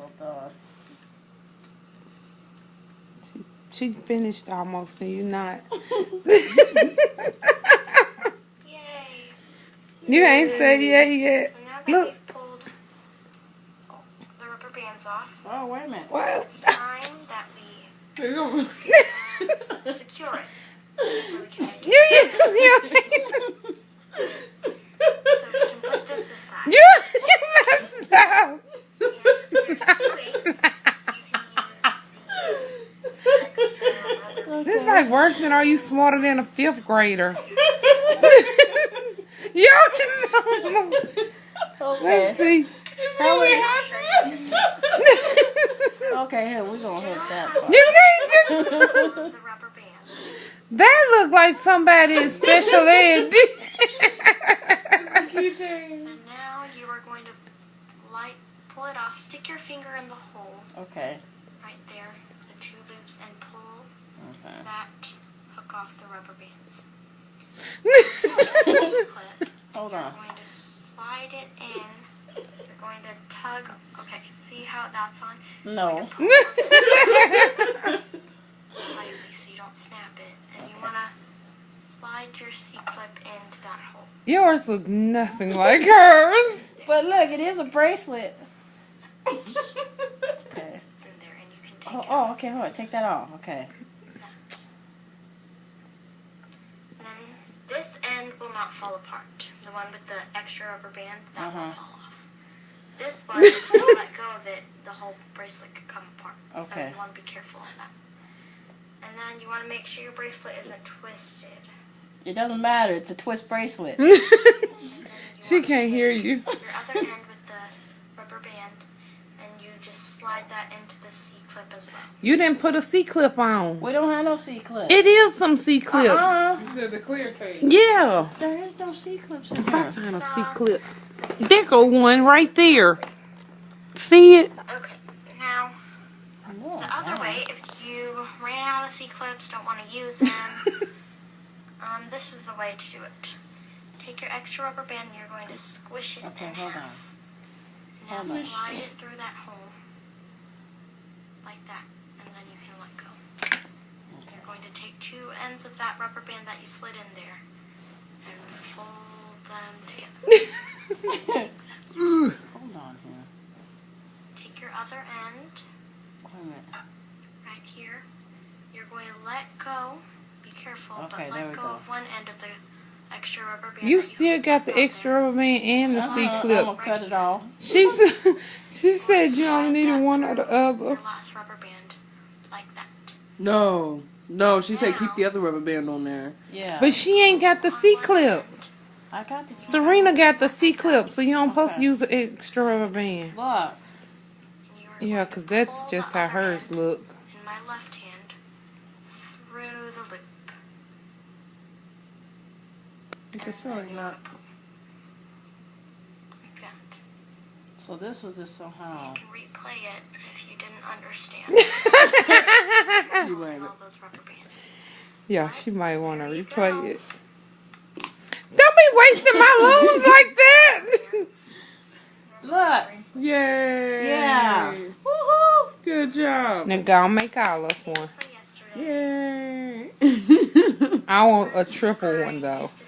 Oh, God. She finished almost, and you not. Yay. You ain't said yet. So now that Look. we've pulled the rubber bands off, Oh, wait a minute. What? it's time that we secure it. So we can make it. So we can put this aside. You messed up. And there's 2 ways you can use the extra rubber. This is like worse than Are You Smarter Than a 5th grader? Yo, no. Okay. Let's see. It's really So Okay, here, we're going to hit that part. You can't just. the rubber band. That look like somebody in special ed. And now you are going to pull it off. Stick your finger in the hole Okay. right there, the 2 loops, and pull Okay. that hook off the rubber bands. Clip. Hold You're on. going to slide it in. You're going to tug. Okay, see how that's on? No. Lightly so you don't snap it. And you want to slide your C-clip into that hole. Yours look nothing like hers. But look, it is a bracelet. Okay. It's in there and you can take it Oh, okay, hold on. Take that off. Okay. And then this end will not fall apart. The one with the extra rubber band, that won't fall off. This one, if you let go of it, the whole bracelet could come apart. So Okay. you want to be careful on that. And then you want to make sure your bracelet isn't twisted. It doesn't matter. It's a twist bracelet. And then She want to can't hear take you. Your other end with the rubber band, and you just slide that into the C-clip as well. You didn't put a C-clip on. We don't have no C-clip. It is some C-clips. Uh-uh. You said the clear page. Yeah. There is no C-clips in If I here. find a C-clip. There go one right there. See it? Okay, now Oh, the other wow. way, if you ran out of C-clips, don't want to use them, this is the way to do it. Take your extra rubber band and you're going to squish it Okay, in hold half. on. Now How much? slide it through that hole, like that, and then you can let go. You're going to take 2 ends of that rubber band that you slid in there and fold them together. Hold on here. Take your other end Wait a minute. right here. You're going to let go. Be careful, Okay, but there let we go go. of one end of the extra rubber band. You that still got the extra rubber band and the I'm C-clip. going to cut it off. She said you only needed one or the other. Your last rubber band, like that. No. No, she said keep the other rubber band on there. Yeah. But she ain't got the C-clip. I got the Serena got the C-clip, so you don't supposed to use an extra rubber band. Look. And you are Yeah, going because to that's pull just the how other hers end look. in my left hand through the loop. It's And like then you not. want to pull. Like that. So this was just somehow. You can replay it if you didn't understand. You went. all those rubber bands. Yeah, she might want to replay it. Don't be wasting my looms like that. Look. Yay. Yeah. Woohoo. Good job. Now go and make all us one. This one yesterday. Yay. I want a triple one though. Used to